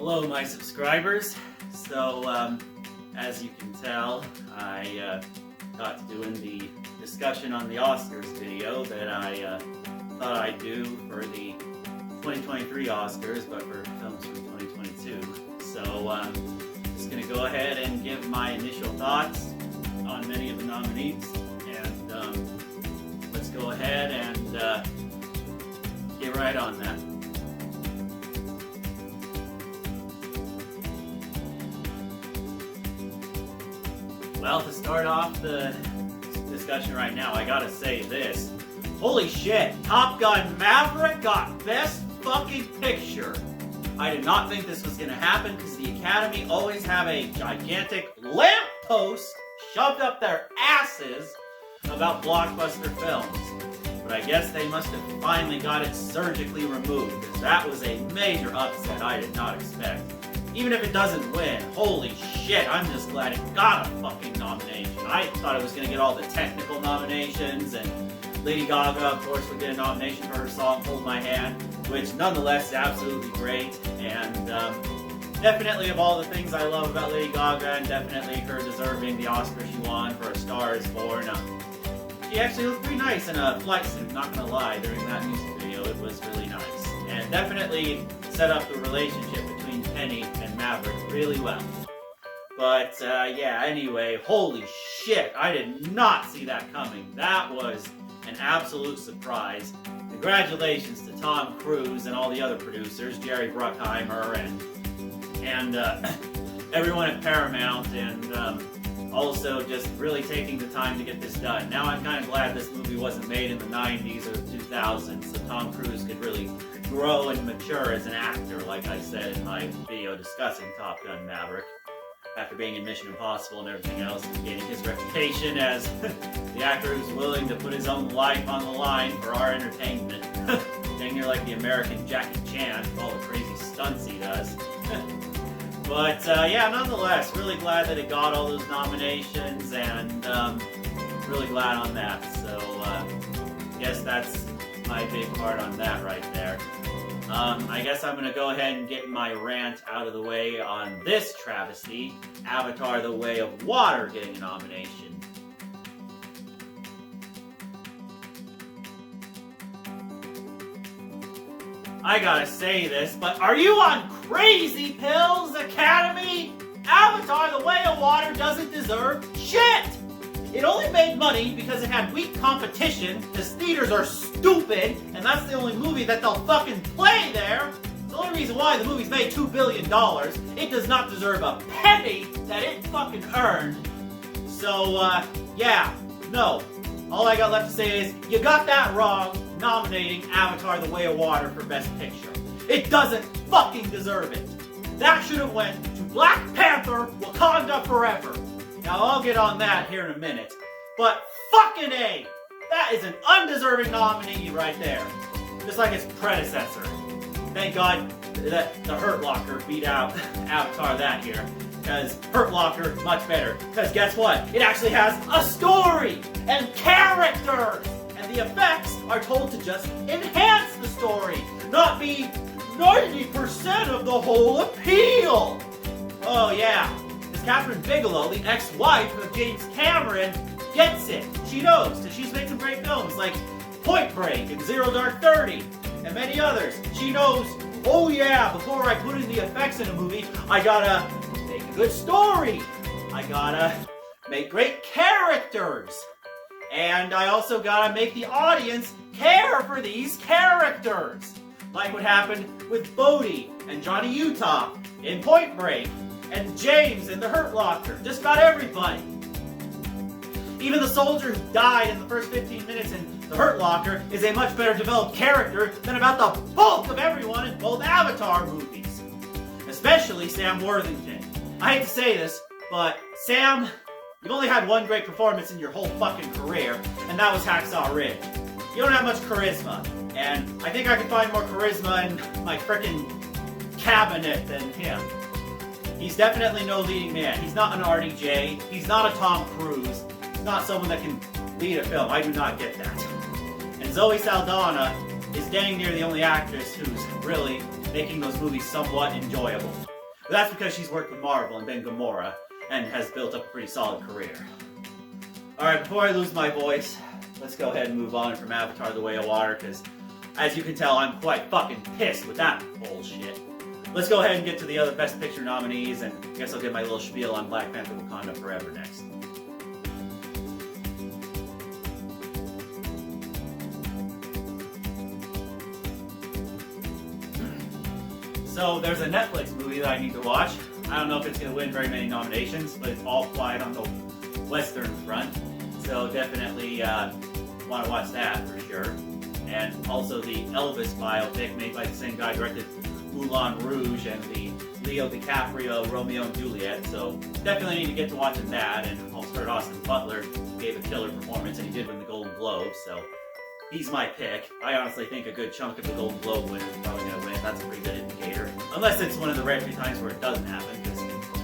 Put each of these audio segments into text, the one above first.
Hello, my subscribers. So, as you can tell, I got to doing the discussion on the Oscars video that I thought I'd do for the 2023 Oscars, but for films from 2022. So, just going to go ahead and give my initial thoughts on many of the nominees, and let's go ahead and get right on that. Well, to start off the discussion right now, I gotta say this. Holy shit, Top Gun Maverick got Best Fucking Picture. I did not think this was gonna happen because the Academy always have a gigantic lamppost shoved up their asses about blockbuster films. But I guess they must have finally got it surgically removed, because that was a major upset I did not expect. Even if it doesn't win, holy shit, I'm just glad it got a fucking nomination. I thought it was going to get all the technical nominations, and Lady Gaga, of course, would get a nomination for her song, Hold My Hand, which nonetheless is absolutely great, and definitely of all the things I love about Lady Gaga, and definitely her deserving the Oscar she won for A Star Is Born. She actually looked pretty nice in a flight suit, not gonna lie, during that music video. It was really nice, and definitely set up the relationship between Penny and Maverick really well. But yeah, anyway, holy shit, I did not see that coming. That was an absolute surprise. Congratulations to Tom Cruise and all the other producers, Jerry Bruckheimer and everyone at Paramount, and also just really taking the time to get this done. Now I'm kind of glad this movie wasn't made in the 90s or the 2000s, so Tom Cruise could really grow and mature as an actor, like I said in my video discussing Top Gun Maverick. After being in Mission Impossible and everything else, he's gaining his reputation as the actor who's willing to put his own life on the line for our entertainment. Dang near like the American Jackie Chan with all the crazy stunts he does. But yeah, nonetheless, really glad that it got all those nominations, and really glad on that. So guess that's my big part on that right there. I guess I'm going to go ahead and get my rant out of the way on this travesty, Avatar: The Way of Water getting a nomination. I gotta say this, but are you on crazy pills, Academy? Avatar: The Way of Water doesn't deserve shit! It only made money because it had weak competition, because theaters are stupid, and that's the only movie that they'll fucking play there. The only reason why the movie's made $2 billion, it does not deserve a penny that it fucking earned. So, yeah, no. All I got left to say is, you got that wrong, nominating Avatar: The Way of Water for Best Picture. It doesn't fucking deserve it. That should have went to Black Panther: Wakanda Forever. Now, I'll get on that here in a minute. But fucking A! That is an undeserving nominee right there. Just like its predecessor. Thank God that The Hurt Locker beat out Avatar that year. Because Hurt Locker, much better. Because guess what? It actually has a story! And characters! And the effects are told to just enhance the story, not be 90% of the whole appeal! Oh yeah. Catherine Bigelow, the ex-wife of James Cameron, gets it. She knows, because she's made some great films like Point Break and Zero Dark 30 and many others. She knows, oh yeah, before I put in the effects in a movie, I gotta make a good story. I gotta make great characters. And I also gotta make the audience care for these characters. Like what happened with Bodhi and Johnny Utah in Point Break, and James in The Hurt Locker. Just about everybody. Even the soldier who died in the first 15 minutes in The Hurt Locker is a much better developed character than about the bulk of everyone in both Avatar movies. Especially Sam Worthington. I hate to say this, but Sam, you've only had one great performance in your whole fucking career, and that was Hacksaw Ridge. You don't have much charisma, and I think I can find more charisma in my frickin' cabinet than him. He's definitely no leading man. He's not an RDJ. He's not a Tom Cruise. He's not someone that can lead a film. I do not get that. And Zoe Saldana is dang near the only actress who's really making those movies somewhat enjoyable. But that's because she's worked with Marvel and been Gamora and has built up a pretty solid career. Alright, before I lose my voice, let's go ahead and move on from Avatar: The Way of Water, because as you can tell, I'm quite fucking pissed with that bullshit. Let's go ahead and get to the other Best Picture nominees, and I guess I'll get my little spiel on Black Panther: Wakanda Forever next. So there's a Netflix movie that I need to watch. I don't know if it's going to win very many nominations, but it's All Quiet on the Western Front. So definitely want to watch that for sure. And also the Elvis biopic made by the same guy who directed Moulin Rouge and the Leo DiCaprio Romeo and Juliet. So definitely need to get to watching that. And also Austin Butler gave a killer performance, and he did win the Golden Globe. So he's my pick. I honestly think a good chunk of the Golden Globe winners is probably going to win. That's a pretty good indicator. Unless it's one of the rare few times where it doesn't happen. Because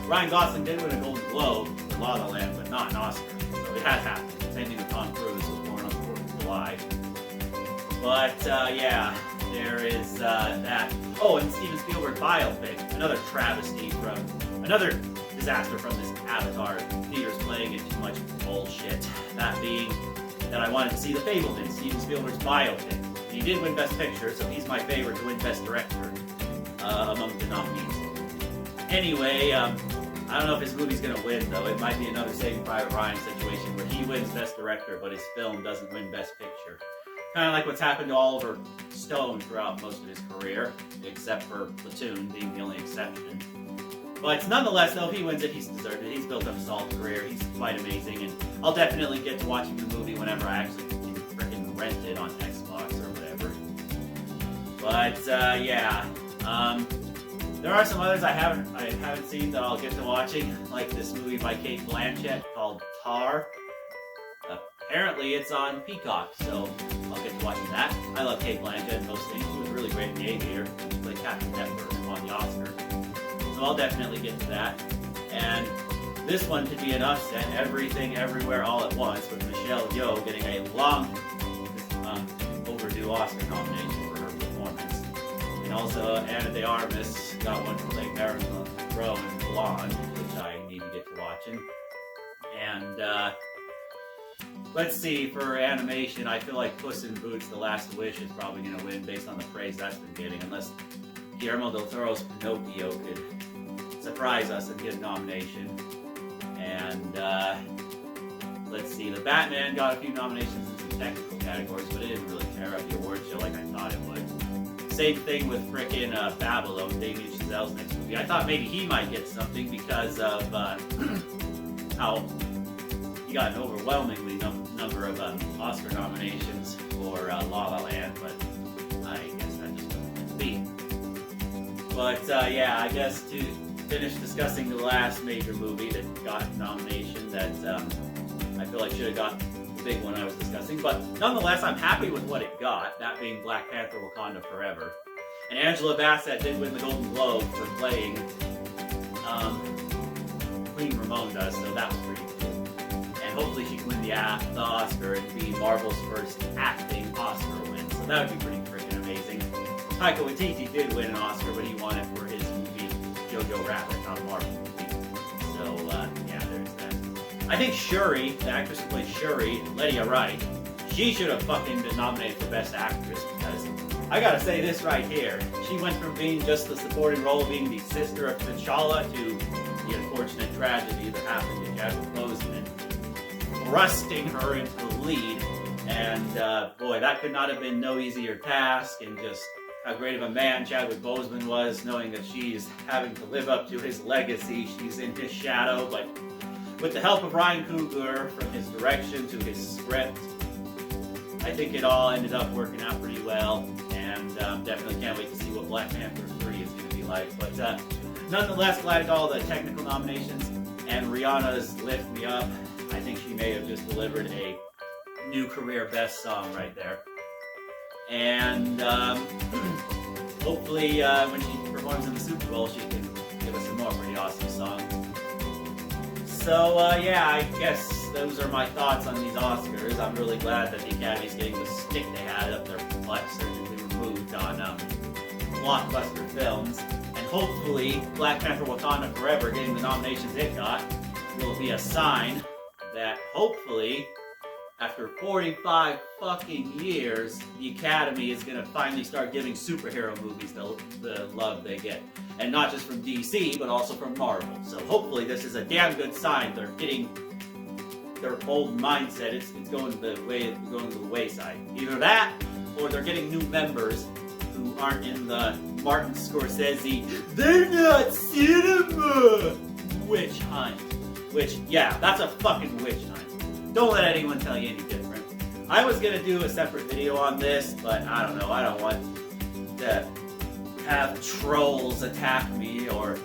Ryan Gosling did win a Golden Globe for La La Land, but not an Oscar. So it has happened. Same thing with Tom Cruise with Born on the 4th of July. But yeah, there is that. Oh, and Steven Spielberg biopic. Another travesty from, another disaster from this Avatar theaters playing in too much bullshit. That being that I wanted to see The Fabelmans, Steven Spielberg's biopic. He did win Best Picture, so he's my favorite to win Best Director among the nominees. Anyway, I don't know if his movie's going to win, though. It might be another Saving Private Ryan situation where he wins Best Director, but his film doesn't win Best Picture. Kind of like what's happened to Oliver Stone throughout most of his career, except for Platoon being the only exception. But nonetheless, though, if he wins it, he's deserved it. He's built up a solid career. He's quite amazing, and I'll definitely get to watching the movie whenever I actually can freaking rent it on Xbox or whatever. But yeah, there are some others I haven't seen that I'll get to watching, like this movie by Cate Blanchett called Tar. Apparently, it's on Peacock, so I'll get to watching that. I love Cate Blanchett and most things. She was really great in The Aviator. She played Captain Pepper and won the Oscar. So I'll definitely get to that. And this one could be an upset, Everything Everywhere All at Once, with Michelle Yeoh getting a long overdue Oscar nomination for her performance. And also Ana de Armas got one for playing Marilyn Monroe in Blonde, which I need to get to watching. And let's see, for animation, I feel like Puss in Boots: The Last Wish is probably going to win based on the praise that's been getting, unless Guillermo del Toro's Pinocchio could surprise us and get a nomination. And let's see, the Batman got a few nominations in some technical categories, but it didn't really tear up the award show like I thought it would. Same thing with frickin' Babylon, Damien Chazelle's next movie. I thought maybe he might get something because of how he got an overwhelmingly number of Oscar nominations for La La Land, but I guess that just wasn't meant to be. But yeah, I guess to finish discussing the last major movie that got a nomination that I feel like should have got the big one I was discussing, but nonetheless, I'm happy with what it got, that being Black Panther: Wakanda Forever. And Angela Bassett did win the Golden Globe for playing Queen Ramonda, so that was pretty cool. And hopefully she can win the Oscar and be Marvel's first acting Oscar win, so that would be pretty freaking amazing. Taika Waititi did win an Oscar, but he won it for his movie Jojo Rabbit, not a Marvel movie. So yeah, there's that. I think Shuri, the actress who played Shuri, Lydia Wright, she should have fucking been nominated for Best Actress, because I gotta say this right here. She went from being just the supporting role, being the sister of T'Challa, to the unfortunate tragedy that happened to Chadwick Boseman, thrusting her into the lead. And boy, that could not have been no easier task, and just how great of a man Chadwick Boseman was, knowing that she's having to live up to his legacy. She's in his shadow, but with the help of Ryan Coogler, from his direction to his script, I think it all ended up working out pretty well, and definitely can't wait to see what Black Panther 3 is going to be like. But nonetheless, glad I got all the technical nominations, and Rihanna's Lift Me Up. I think she may have just delivered a new career best song right there. And hopefully when she performs in the Super Bowl, she can give us some more pretty awesome songs. So yeah, I guess those are my thoughts on these Oscars. I'm really glad that the Academy's getting the stick they had up their butt surgically removed on blockbuster films, and hopefully Black Panther Wakanda Forever getting the nominations it got will be a sign that hopefully after 45 fucking years, the Academy is going to finally start giving superhero movies the love they get. And not just from DC, but also from Marvel. So hopefully this is a damn good sign they're getting their old mindset. It's going to the wayside. Either that, or they're getting new members who aren't in the Martin Scorsese, they're not cinema witch hunt. Which, yeah, that's a fucking witch hunt. Don't let anyone tell you any different. I was gonna do a separate video on this, but I don't know. I don't want to have trolls attack me, or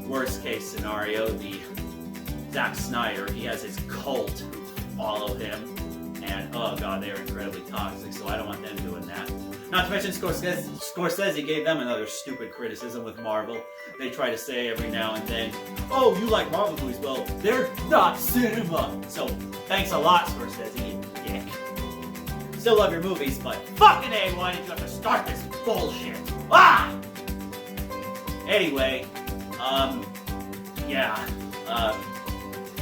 worst case scenario, the Zack Snyder. He has his cult who follow him, and oh god, they're incredibly toxic. So I don't want them doing that. Not to mention Scorsese gave them another stupid criticism with Marvel. They try to say every now and then, oh, you like Marvel movies? Well, they're not cinema. So, thanks a lot, Scorsese, you dick. Still love your movies, but fucking A, why did you have to start this bullshit? Ah! Anyway,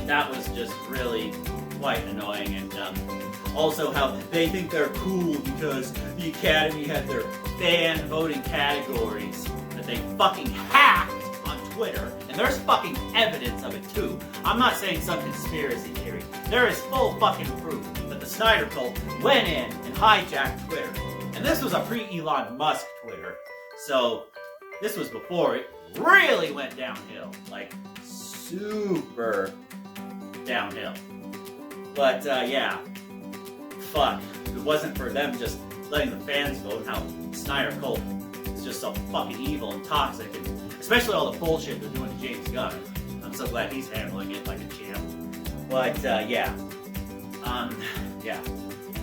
that was just really quite annoying, and also how they think they're cool because the Academy had their fan voting categories that they fucking hacked on Twitter, and there's fucking evidence of it too. I'm not saying some conspiracy theory. There is full fucking proof that the Snyder Cult went in and hijacked Twitter. And this was a pre-Elon Musk Twitter, so this was before it really went downhill, like super downhill. But yeah, fuck. If it wasn't for them just letting the fans vote, how Snyder Cult is just so fucking evil and toxic, and especially all the bullshit they're doing to James Gunn. I'm so glad he's handling it like a champ. But yeah.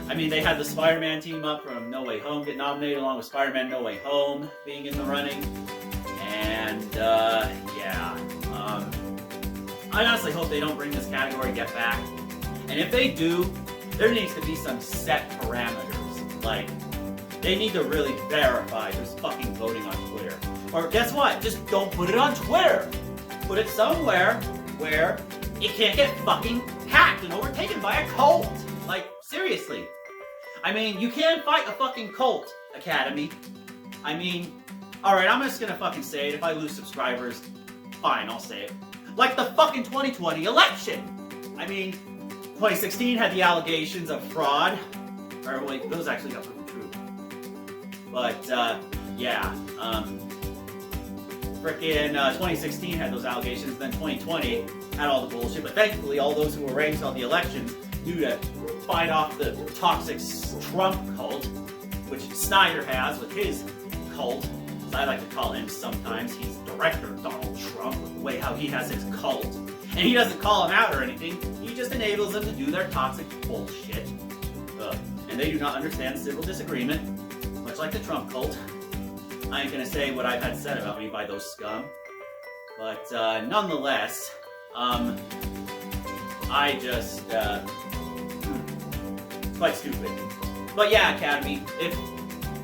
I mean, they had the Spider-Man team up from No Way Home get nominated, along with Spider-Man No Way Home being in the running. And I honestly hope they don't bring this category Get Back. And if they do, there needs to be some set parameters. Like, they need to really verify who's fucking voting on Twitter. Or guess what? Just don't put it on Twitter. Put it somewhere where it can't get fucking hacked and overtaken by a cult. Like, seriously. I mean, you can fight a fucking cult, Academy. I mean, alright, I'm just gonna fucking say it. If I lose subscribers, fine, I'll say it. Like the fucking 2020 election. I mean, 2016 had the allegations of fraud. Or wait, those actually got proven true. But, yeah. Frickin' 2016 had those allegations, then 2020 had all the bullshit. But thankfully, all those who were ranked on the elections knew to fight off the toxic Trump cult, which Snyder has with his cult. As I like to call him sometimes. He's Director Donald Trump, with the way how he has his cult. And he doesn't call them out or anything. He just enables them to do their toxic bullshit. And they do not understand civil disagreement, much like the Trump cult. I ain't gonna say what I've had said about me by those scum. But nonetheless, I just, it's quite stupid. But yeah, Academy, if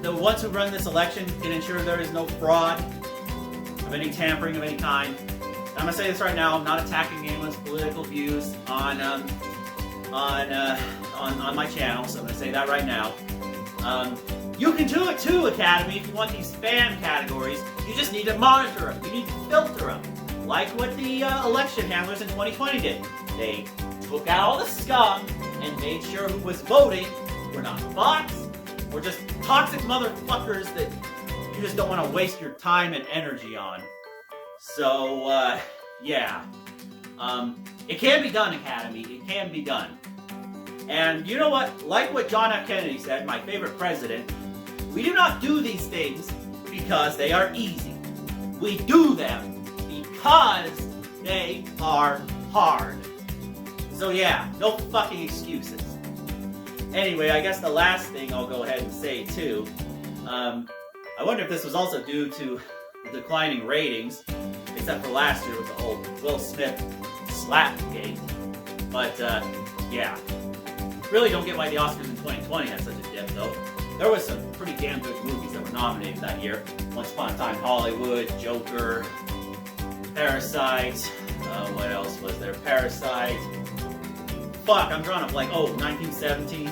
the ones who run this election can ensure there is no fraud of any tampering of any kind, I'm gonna say this right now, I'm not attacking anyone's political views on my channel, so I'm gonna say that right now. You can do it too, Academy, if you want these fan categories. You just need to monitor them. You need to filter them. Like what the election handlers in 2020 did. They took out all the scum and made sure who was voting were not bots or just toxic motherfuckers that you just don't want to waste your time and energy on. So, yeah. It can be done, Academy. It can be done. And you know what? Like what John F. Kennedy said, my favorite president, we do not do these things because they are easy. We do them because they are hard. So yeah, no fucking excuses. Anyway, I guess the last thing I'll go ahead and say too, I wonder if this was also due to the declining ratings, except for last year with the whole Will Smith slapgate. But yeah. Really don't get why the Oscars in 2020 had such a dip, though. there was some pretty damn good movies that were nominated that year. Once Upon a Time in Hollywood, Joker, Parasite, what else was there? Parasite. Fuck, I'm drawing up like, 1917.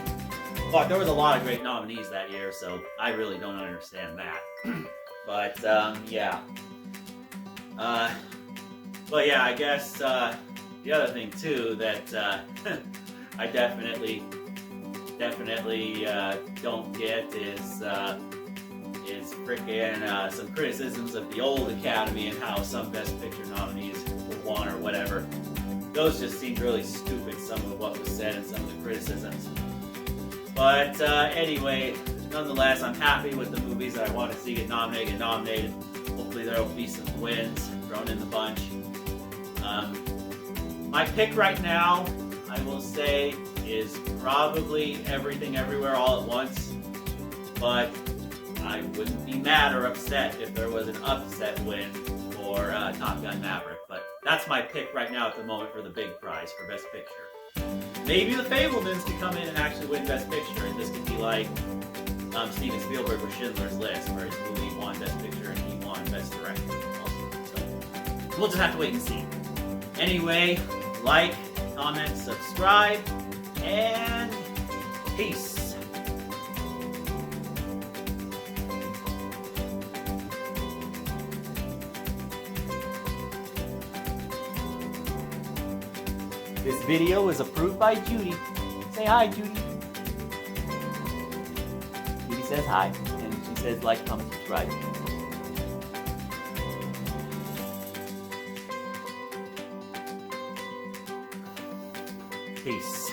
Fuck, there was a lot of great nominees that year, so I really don't understand that. But, yeah. But yeah, I guess, the other thing too that, I definitely don't get is frickin' some criticisms of the old Academy and how some Best Picture nominees won or whatever. Those just seemed really stupid, some of what was said and some of the criticisms. But anyway, nonetheless, I'm happy with the movies that I want to see get nominated. Hopefully there will be some wins thrown in the bunch. My pick right now, I will say, is probably Everything Everywhere All at Once. But I wouldn't be mad or upset if there was an upset win for Top Gun Maverick. But that's my pick right now at the moment for the big prize for Best Picture. Maybe The Fabelmans could come in and actually win Best Picture, and this could be like Steven Spielberg with Schindler's List, where his movie won Best Picture and he won Best Director also. So we'll just have to wait and see. Anyway, like, comment, subscribe, and peace. This video is approved by Judy. Say hi, Judy. Judy says hi, and she says like, comment, subscribe. Peace.